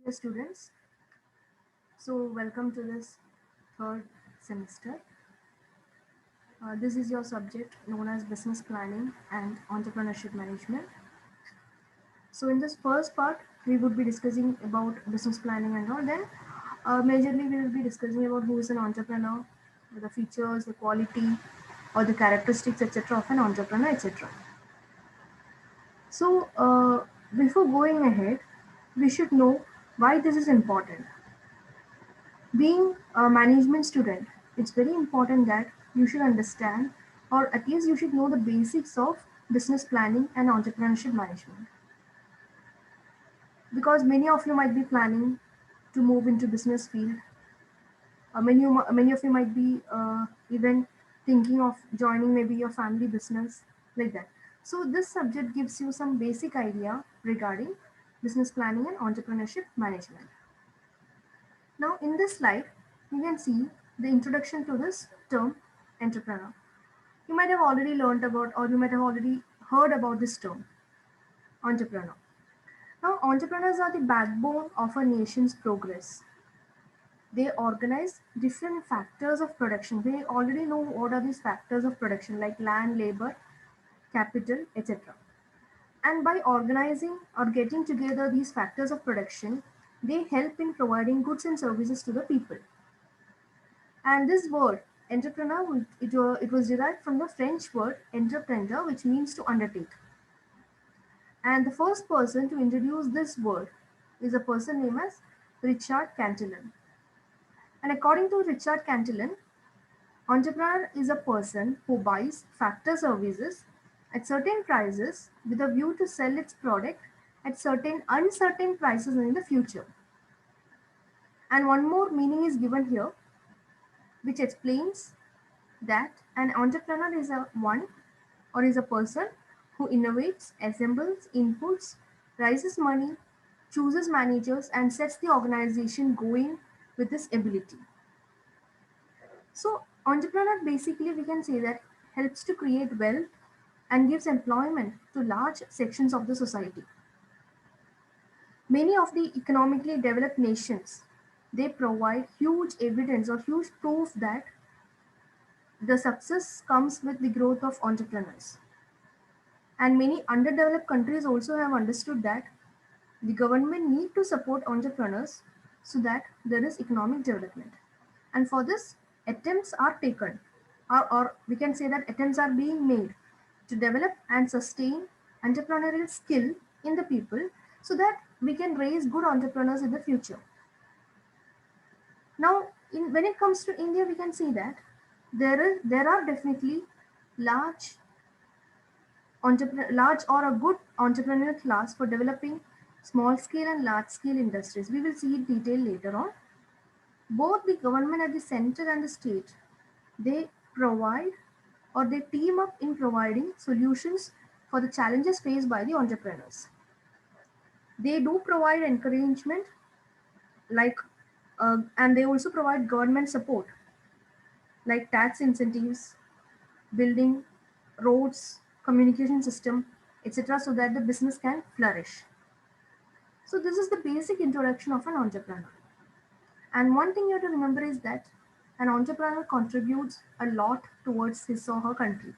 Dear students, so welcome to this third semester. This is your subject known as business planning and entrepreneurship management. So in this first part, we would be discussing about business planning and all. Then majorly we will be discussing about who is an entrepreneur, the features, the quality, or the characteristics, etc. of an entrepreneur, etc. So before going ahead, we should know why this is important. Being a management student, it's very important that you should understand, or at least you should know the basics of business planning and entrepreneurship management. Because many of you might be planning to move into business field. Many of you might be even thinking of joining maybe your family business like that. So this subject gives you some basic idea regarding business planning and entrepreneurship management. Now in this slide, you can see the introduction to this term entrepreneur. You might have already learned about or you might have already heard about this term entrepreneur. Now entrepreneurs are the backbone of a nation's progress. They organize different factors of production. We already know what are these factors of production like land, labor, capital, etc. And by organizing or getting together these factors of production, they help in providing goods and services to the people. And this word, entrepreneur, it was derived from the French word entreprendre, which means to undertake. And the first person to introduce this word is a person named as Richard Cantillon. And according to Richard Cantillon, entrepreneur is a person who buys factor services at certain prices with a view to sell its product at certain uncertain prices in the future. And one more meaning is given here, which explains that an entrepreneur is a one or is a person who innovates, assembles, inputs, raises money, chooses managers, and sets the organization going with this ability. So, entrepreneur basically we can say that helps to create wealth and gives employment to large sections of the society. Many of the economically developed nations they provide huge evidence or huge proof that the success comes with the growth of entrepreneurs. And many underdeveloped countries also have understood that the government need to support entrepreneurs so that there is economic development. And for this, attempts are taken, or we can say that attempts are being made to develop and sustain entrepreneurial skill in the people so that we can raise good entrepreneurs in the future. Now, when it comes to India, we can see that there are definitely large large or a good entrepreneurial class for developing small scale and large scale industries. We will see it detail later on. Both the government at the center and the state, they provide or they team up in providing solutions for the challenges faced by the entrepreneurs. They do provide encouragement like and they also provide government support like tax incentives, building roads, communication system, etc., so that the business can flourish. So this is the basic introduction of an entrepreneur. And one thing you have to remember is that an entrepreneur contributes a lot towards his or her country.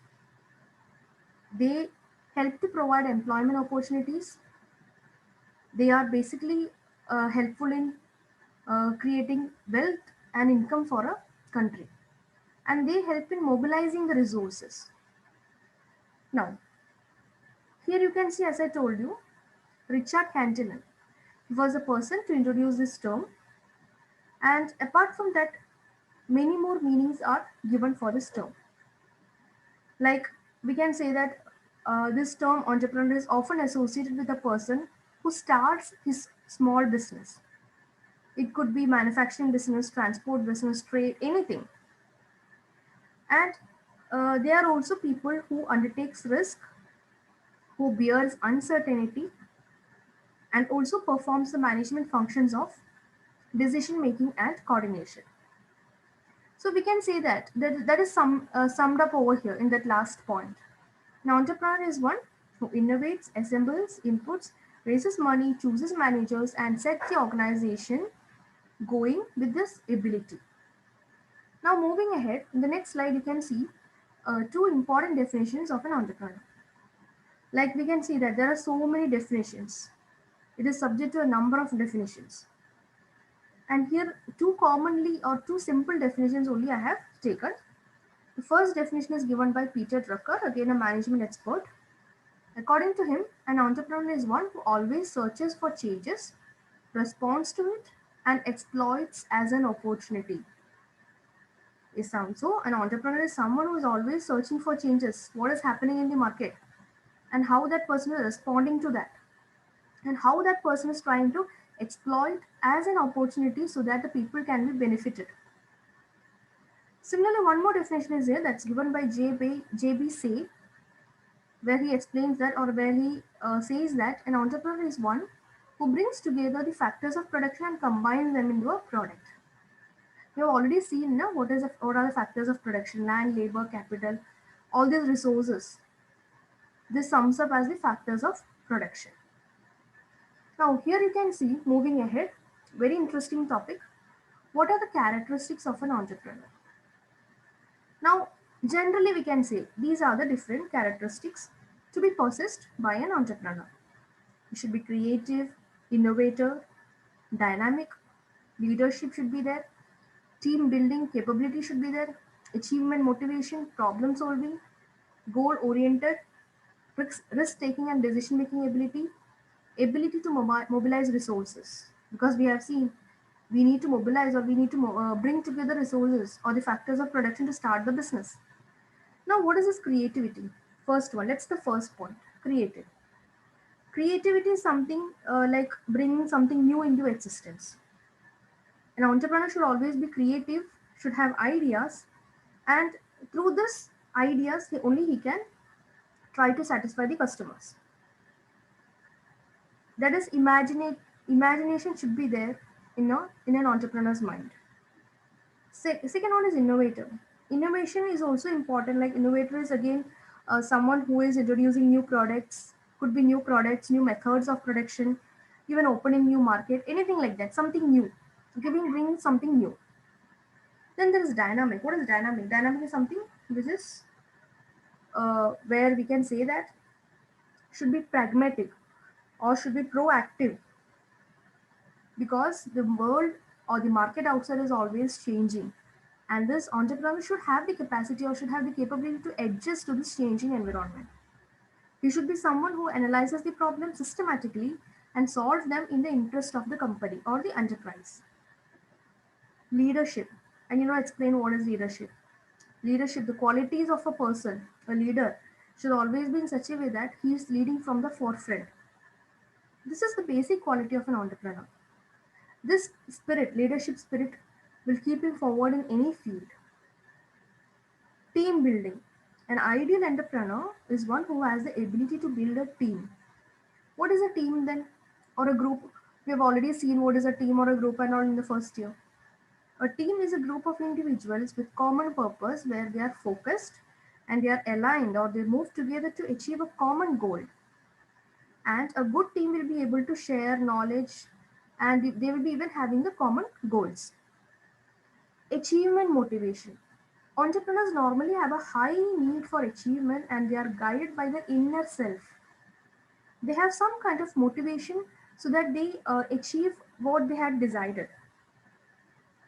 They help to provide employment opportunities. They are basically helpful in creating wealth and income for a country. And they help in mobilizing the resources. Now, here you can see, as I told you, Richard Cantillon. He was the person to introduce this term. And apart from that, many more meanings are given for this term. Like we can say that this term entrepreneur is often associated with a person who starts his small business. It could be manufacturing business, transport business, trade, anything. And there are also people who undertakes risk, who bears uncertainty, and also performs the management functions of decision making and coordination. So we can say that is summed up over here in that last point. An entrepreneur is one who innovates, assembles, inputs, raises money, chooses managers, and sets the organization going with this ability. Now, moving ahead, in the next slide, you can see two important definitions of an entrepreneur. Like we can see that there are so many definitions. It is subject to a number of definitions. And here, two commonly or two simple definitions only I have taken. The first definition is given by Peter Drucker, again a management expert. According to him, an entrepreneur is one who always searches for changes, responds to it, and exploits as an opportunity. Is sound so? An entrepreneur is someone who is always searching for changes, what is happening in the market, and how that person is responding to that, and how that person is trying to exploit as an opportunity so that the people can be benefited. Similarly, one more definition is here that's given by J.B. Say, where he explains that, or where he says that an entrepreneur is one who brings together the factors of production and combines them into a product. We have already seen now what are the factors of production: land, labor, capital, all these resources. This sums up as the factors of production. Now here you can see, moving ahead, very interesting topic. What are the characteristics of an entrepreneur? Now generally we can say these are the different characteristics to be possessed by an entrepreneur. You should be creative, innovator, dynamic, leadership should be there, team building capability should be there, achievement motivation, problem solving, goal oriented, risk taking and decision making ability to mobilize resources, because we have seen we need to mobilize, or we need to bring together resources or the factors of production to start the business. Now what is this creativity? First one, let's the first point, creative. Creativity is something like bringing something new into existence. An entrepreneur should always be creative, should have ideas, and through this ideas only he can try to satisfy the customers. That is, imagination should be there in an entrepreneur's mind. Second one is innovator. Innovation is also important. Like innovator is again someone who is introducing new products, could be new products, new methods of production, even opening new market, anything like that, something new, bringing something new. Then there is dynamic. What is dynamic? Dynamic is something which is where we can say that should be pragmatic or should be proactive, because the world or the market outside is always changing, and this entrepreneur should have the capacity or should have the capability to adjust to this changing environment. He should be someone who analyzes the problem systematically and solves them in the interest of the company or the enterprise. Leadership. And explain what is leadership. Leadership, the qualities of a person, a leader, should always be in such a way that he is leading from the forefront. This is the basic quality of an entrepreneur. This spirit, leadership spirit, will keep him forward in any field. Team building. An ideal entrepreneur is one who has the ability to build a team. What is a team then? Or a group? We have already seen what is a team or a group and all in the first year. A team is a group of individuals with common purpose where they are focused and they are aligned, or they move together to achieve a common goal. And a good team will be able to share knowledge, and they will be even having the common goals. Achievement motivation. Entrepreneurs normally have a high need for achievement and they are guided by their inner self. They have some kind of motivation so that they achieve what they had decided.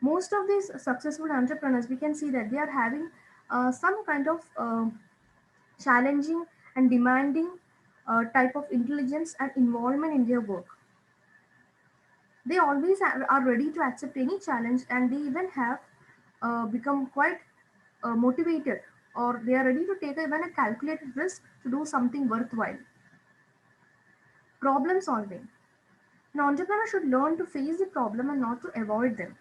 Most of these successful entrepreneurs, we can see that they are having some kind of challenging and demanding type of intelligence and involvement in their work. They always are ready to accept any challenge, and they even have become quite motivated, or they are ready to take even a calculated risk to do something worthwhile. Problem solving. An entrepreneur should learn to face the problem and not to avoid them.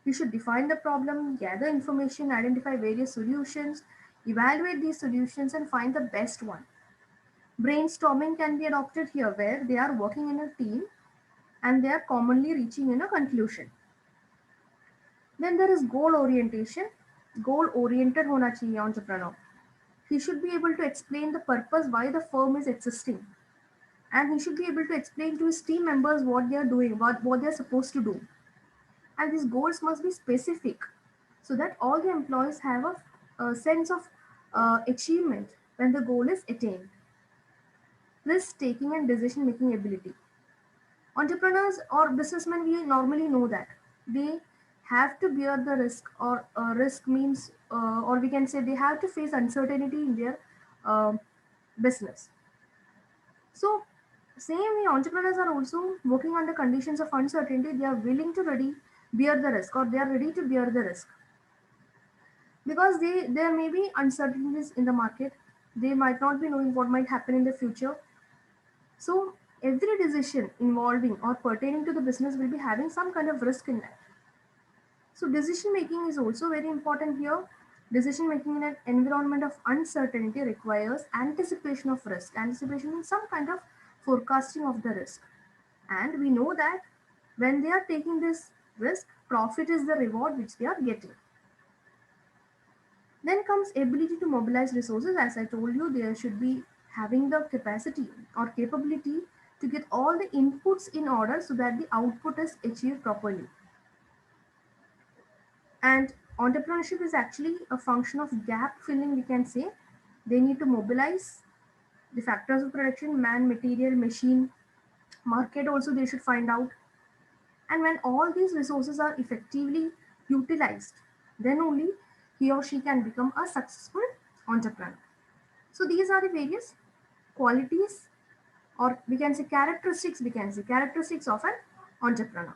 You should define the problem, gather information, identify various solutions, evaluate these solutions, and find the best one. Brainstorming can be adopted here, where they are working in a team and they are commonly reaching in a conclusion. Then there is goal orientation. Goal oriented hona chahiye entrepreneur. He should be able to explain the purpose why the firm is existing. and he should be able to explain to his team members what they are doing, what they are supposed to do. And these goals must be specific so that all the employees have a sense of achievement when the goal is attained. Risk taking and decision making ability. Entrepreneurs or businessmen, we normally know that they have to bear the risk, or risk means, or we can say they have to face uncertainty in their uh, business. So, same way, entrepreneurs are also working under conditions of uncertainty. They are willing to ready bear the risk, or they are ready to bear the risk because there may be uncertainties in the market. They might not be knowing what might happen in the future. So, every decision involving or pertaining to the business will be having some kind of risk in that. So, decision making is also very important here. Decision making in an environment of uncertainty requires anticipation of risk. Anticipation means some kind of forecasting of the risk. And we know that when they are taking this risk, profit is the reward which they are getting. Then comes ability to mobilize resources. As I told you, they should be having the capacity or capability to get all the inputs in order so that the output is achieved properly. And entrepreneurship is actually a function of gap filling, we can say. They need to mobilize the factors of production, man, material, machine, market also they should find out. And when all these resources are effectively utilized, then only he or she can become a successful entrepreneur. So these are the various qualities, or we can say characteristics of an entrepreneur.